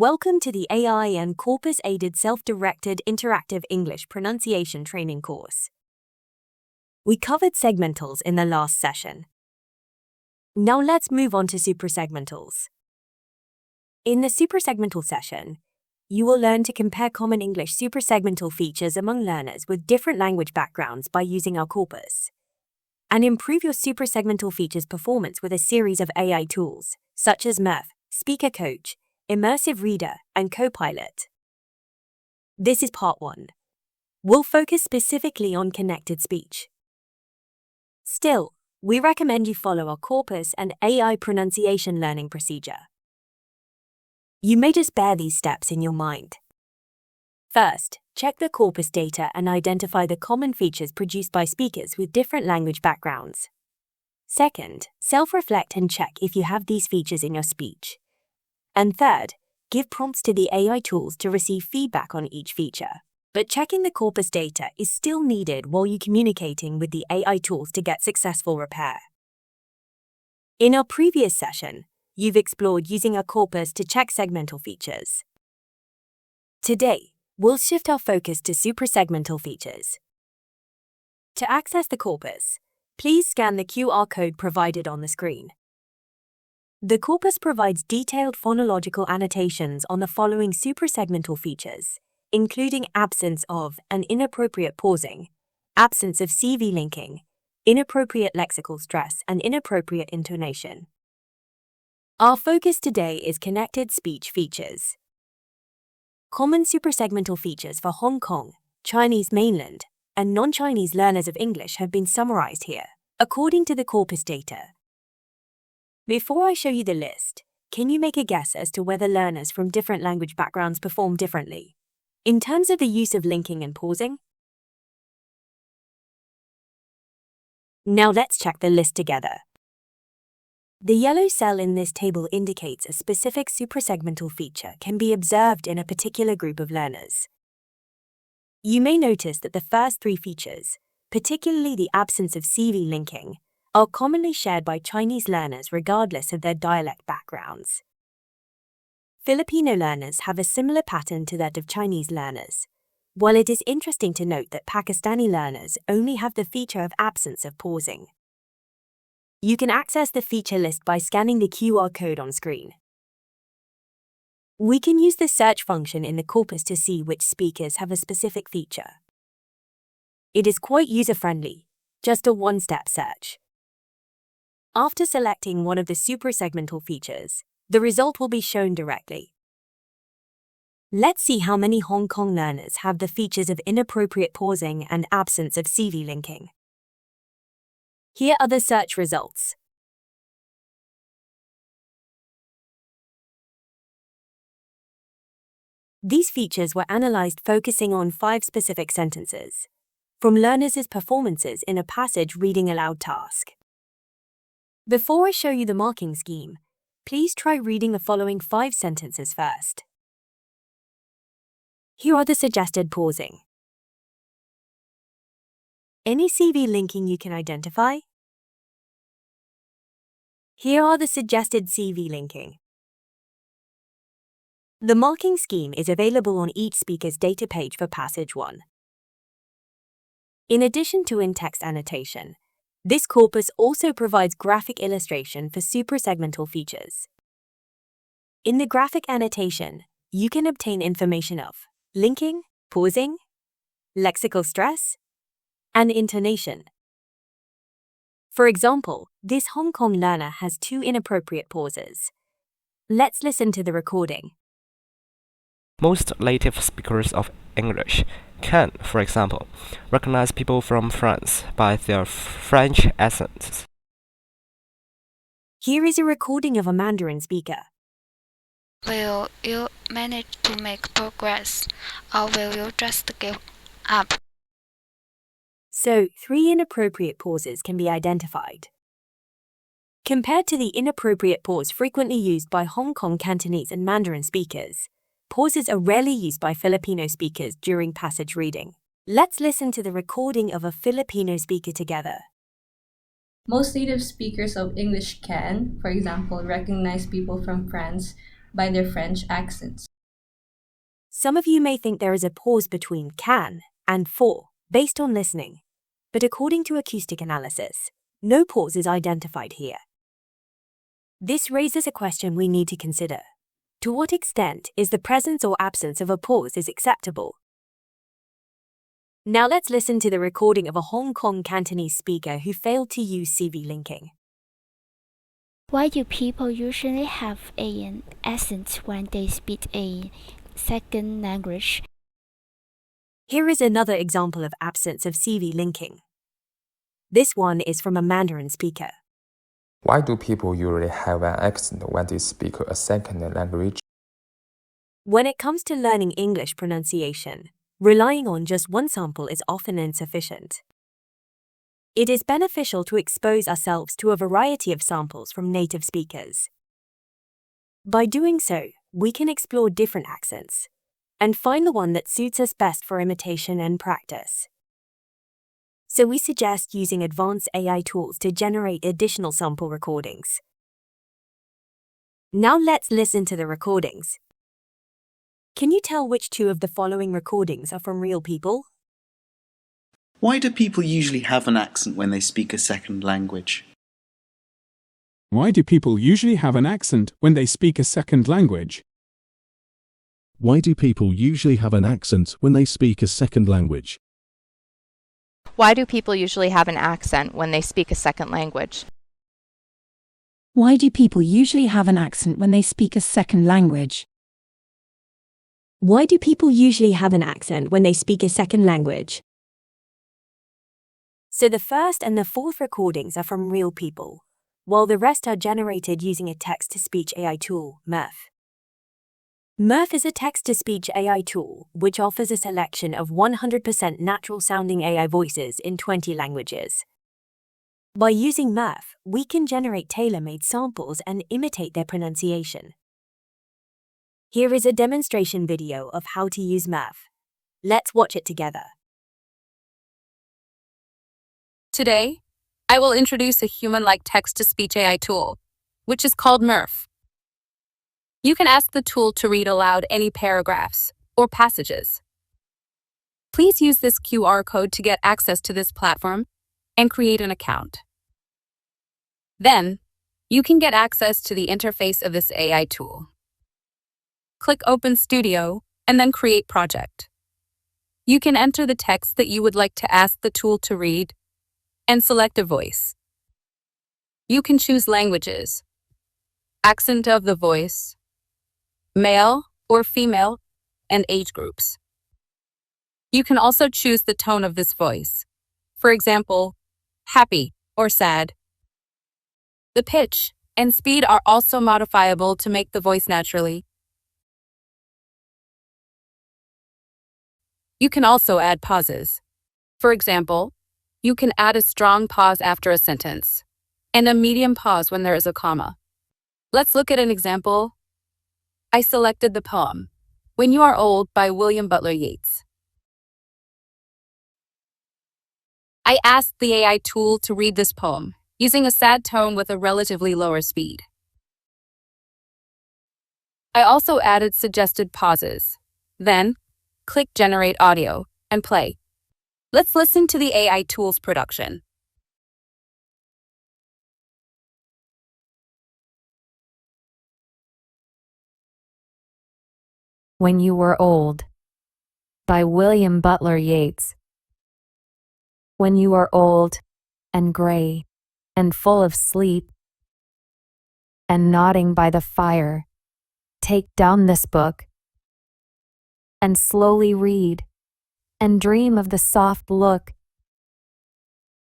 Welcome to the AI and Corpus-aided self-directed interactive English pronunciation training course. We covered segmentals in the last session. Now let's move on to suprasegmentals. In the suprasegmental session, you will learn to compare common English suprasegmental features among learners with different language backgrounds by using our corpus, and improve your suprasegmental features performance with a series of AI tools, such as Mirth, Speaker Coach, Immersive Reader, and Copilot. This is part 1. We'll focus specifically on connected speech. Still, we recommend you follow our corpus and AI pronunciation learning procedure. You may just bear these steps in your mind. First, check the corpus data and identify the common features produced by speakers with different language backgrounds. Second, self-reflect and check if you have these features in your speech. And third, give prompts to the AI tools to receive feedback on each feature. But checking the corpus data is still needed while you're communicating with the AI tools to get successful repair. In our previous session, you've explored using our corpus to check segmental features. Today, we'll shift our focus to suprasegmental features. To access the corpus, please scan the QR code provided on the screen. The corpus provides detailed phonological annotations on the following suprasegmental features, including absence of and inappropriate pausing, absence of CV linking, inappropriate lexical stress, and inappropriate intonation. Our focus today is connected speech features. Common suprasegmental features for Hong Kong, Chinese mainland, and non-Chinese learners of English have been summarized here, according to the corpus data. Before I show you the list, can you make a guess as to whether learners from different language backgrounds perform differently in terms of the use of linking and pausing? Now let's check the list together. The yellow cell in this table indicates a specific suprasegmental feature can be observed in a particular group of learners. You may notice that the first 3 features, particularly the absence of CV linking, are commonly shared by Chinese learners regardless of their dialect backgrounds. Filipino learners have a similar pattern to that of Chinese learners, while it is interesting to note that Pakistani learners only have the feature of absence of pausing. You can access the feature list by scanning the QR code on screen. We can use the search function in the corpus to see which speakers have a specific feature. It is quite user-friendly, just a one-step search. After selecting one of the suprasegmental features, the result will be shown directly. Let's see how many Hong Kong learners have the features of inappropriate pausing and absence of CV linking. Here are the search results. These features were analyzed focusing on 5 specific sentences from learners' performances in a passage reading aloud task. Before I show you the marking scheme, please try reading the following 5 sentences first. Here are the suggested pausing. Any CV linking you can identify? Here are the suggested CV linking. The marking scheme is available on each speaker's data page for passage 1. In addition to in-text annotation, this corpus also provides graphic illustration for suprasegmental features. In the graphic annotation, you can obtain information of linking, pausing, lexical stress, and intonation. For example, this Hong Kong learner has 2 inappropriate pauses. Let's listen to the recording. Most native speakers of English can, for example, recognize people from France by their French accents. Here is a recording of a Mandarin speaker. Will you manage to make progress, or will you just give up? So, 3 inappropriate pauses can be identified. Compared to the inappropriate pause frequently used by Hong Kong Cantonese and Mandarin speakers, pauses are rarely used by Filipino speakers during passage reading. Let's listen to the recording of a Filipino speaker together. Most native speakers of English can, for example, recognize people from France by their French accents. Some of you may think there is a pause between can and for, based on listening. But according to acoustic analysis, no pause is identified here. This raises a question we need to consider. To what extent is the presence or absence of a pause is acceptable? Now let's listen to the recording of a Hong Kong Cantonese speaker who failed to use CV linking. Why do people usually have an accent when they speak a second language? Here is another example of absence of CV linking. This one is from a Mandarin speaker. Why do people usually have an accent when they speak a second language? When it comes to learning English pronunciation, relying on just one sample is often insufficient. It is beneficial to expose ourselves to a variety of samples from native speakers. By doing so, we can explore different accents and find the one that suits us best for imitation and practice. So we suggest using advanced AI tools to generate additional sample recordings. Now let's listen to the recordings. Can you tell which two of the following recordings are from real people? Why do people usually have an accent when they speak a second language? Why do people usually have an accent when they speak a second language? Why do people usually have an accent when they speak a second language? Why do people usually have an accent when they speak a second language? Why do people usually have an accent when they speak a second language? Why do people usually have an accent when they speak a second language? So the first and the fourth recordings are from real people, while the rest are generated using a text-to-speech AI tool, Murf. Murf is a text-to-speech AI tool which offers a selection of 100% natural-sounding AI voices in 20 languages. By using Murf, we can generate tailor-made samples and imitate their pronunciation. Here is a demonstration video of how to use Murf. Let's watch it together. Today, I will introduce a human-like text-to-speech AI tool, which is called Murf. You can ask the tool to read aloud any paragraphs or passages. Please use this QR code to get access to this platform and create an account. Then, you can get access to the interface of this AI tool. Click Open Studio and then Create Project. You can enter the text that you would like to ask the tool to read and select a voice. You can choose languages, accent of the voice, male or female, and age groups. You can also choose the tone of this voice. For example, happy or sad. The pitch and speed are also modifiable to make the voice naturally. You can also add pauses. For example, you can add a strong pause after a sentence and a medium pause when there is a comma. Let's look at an example. I selected the poem, When You Are Old by William Butler Yeats. I asked the AI tool to read this poem using a sad tone with a relatively lower speed. I also added suggested pauses. Then, click Generate Audio and play. Let's listen to the AI tool's production. When You Were Old by William Butler Yeats. When you are old and gray and full of sleep and nodding by the fire, take down this book and slowly read and dream of the soft look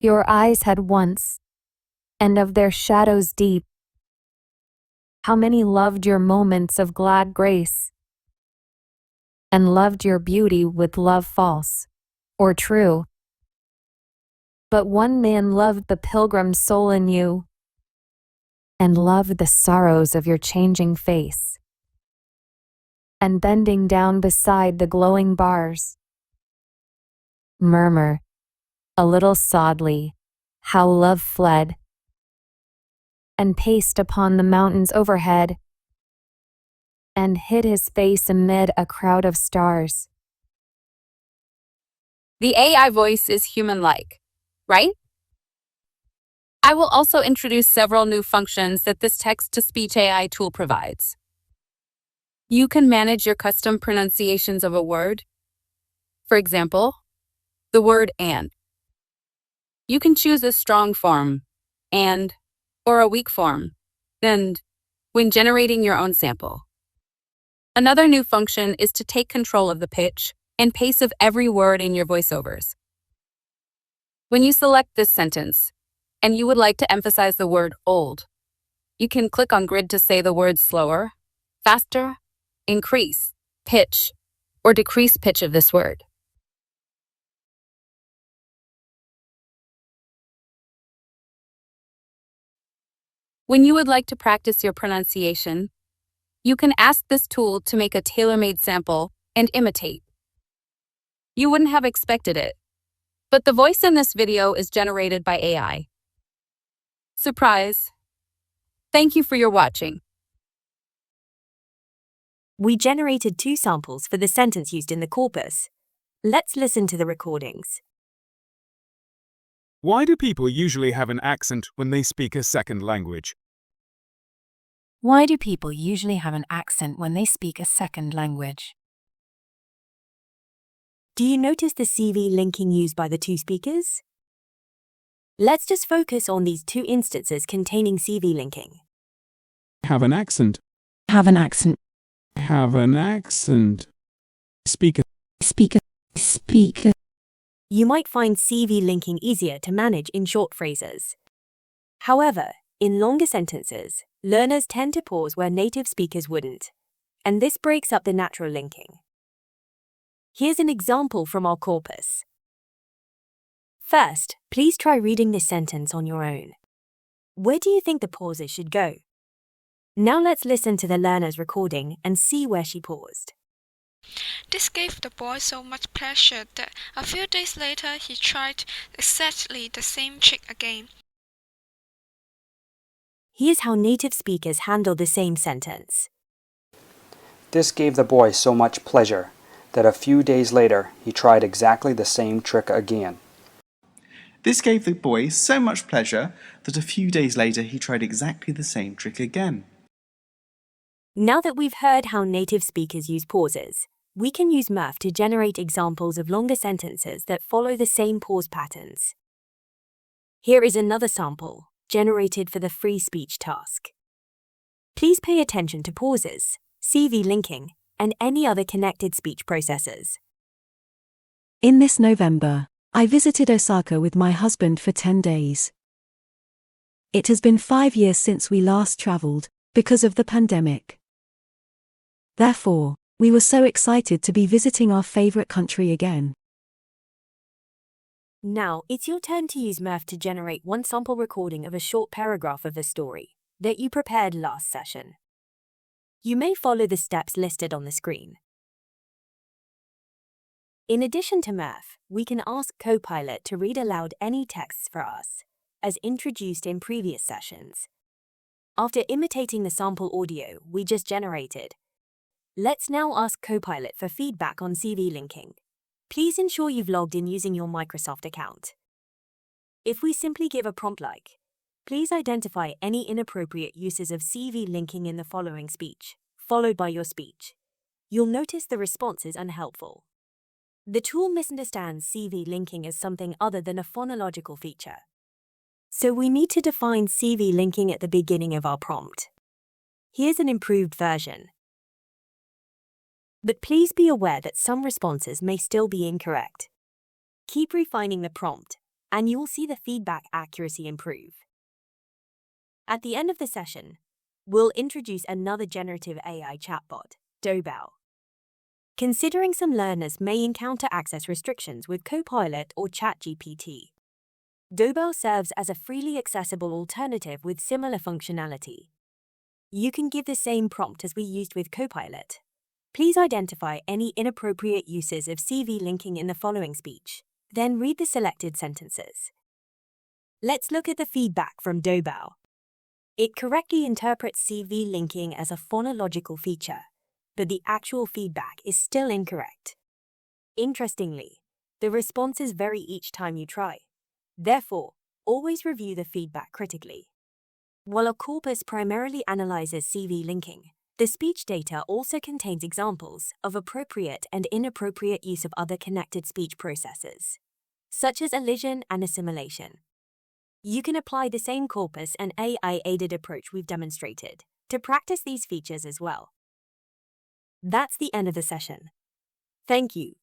your eyes had once and of their shadows deep. How many loved your moments of glad grace and loved your beauty with love false or true. But one man loved the pilgrim soul in you and loved the sorrows of your changing face. And bending down beside the glowing bars, murmur, a little sadly, how love fled, and paced upon the mountains overhead, and hid his face amid a crowd of stars. The AI voice is human-like, right? I will also introduce several new functions that this text-to-speech AI tool provides. You can manage your custom pronunciations of a word. For example, the word and. You can choose a strong form, and, or a weak form, and, when generating your own sample. Another new function is to take control of the pitch and pace of every word in your voiceovers. When you select this sentence, and you would like to emphasize the word old, you can click on grid to say the words slower, faster, increase, pitch, or decrease pitch of this word. When you would like to practice your pronunciation, you can ask this tool to make a tailor-made sample and imitate. You wouldn't have expected it, but the voice in this video is generated by AI. Surprise! Thank you for your watching. We generated 2 samples for the sentence used in the corpus. Let's listen to the recordings. Why do people usually have an accent when they speak a second language? Why do people usually have an accent when they speak a second language? Do you notice the CV linking used by the 2 speakers? Let's just focus on these 2 instances containing CV linking. Have an accent. Have an accent. Have an accent. Speaker. Speaker. Speaker. You might find CV linking easier to manage in short phrases. However, in longer sentences, learners tend to pause where native speakers wouldn't, and this breaks up the natural linking. Here's an example from our corpus. First, please try reading this sentence on your own. Where do you think the pauses should go? Now let's listen to the learner's recording and see where she paused. This gave the boy so much pleasure that a few days later he tried exactly the same trick again. Here's how native speakers handle the same sentence. This gave the boy so much pleasure that a few days later he tried exactly the same trick again. This gave the boy so much pleasure that a few days later he tried exactly the same trick again. Now that we've heard how native speakers use pauses, we can use Murf to generate examples of longer sentences that follow the same pause patterns. Here is another sample, generated for the free speech task. Please pay attention to pauses, CV linking, and any other connected speech processes. In this November, I visited Osaka with my husband for 10 days. It has been 5 years since we last traveled, because of the pandemic. Therefore, we were so excited to be visiting our favorite country again. Now, it's your turn to use Murf to generate one sample recording of a short paragraph of the story that you prepared last session. You may follow the steps listed on the screen. In addition to Murf, we can ask Copilot to read aloud any texts for us, as introduced in previous sessions. After imitating the sample audio we just generated, let's now ask Copilot for feedback on CV linking. Please ensure you've logged in using your Microsoft account. If we simply give a prompt like, please identify any inappropriate uses of CV linking in the following speech, followed by your speech, you'll notice the response is unhelpful. The tool misunderstands CV linking as something other than a phonological feature. So we need to define CV linking at the beginning of our prompt. Here's an improved version. But please be aware that some responses may still be incorrect. Keep refining the prompt, and you'll see the feedback accuracy improve. At the end of the session, we'll introduce another generative AI chatbot, Doubao. Considering some learners may encounter access restrictions with Copilot or ChatGPT, Doubao serves as a freely accessible alternative with similar functionality. You can give the same prompt as we used with Copilot. Please identify any inappropriate uses of CV linking in the following speech, then read the selected sentences. Let's look at the feedback from Doubao. It correctly interprets CV linking as a phonological feature, but the actual feedback is still incorrect. Interestingly, the responses vary each time you try. Therefore, always review the feedback critically. While a corpus primarily analyzes CV linking, the speech data also contains examples of appropriate and inappropriate use of other connected speech processes, such as elision and assimilation. You can apply the same corpus and AI-aided approach we've demonstrated to practice these features as well. That's the end of the session. Thank you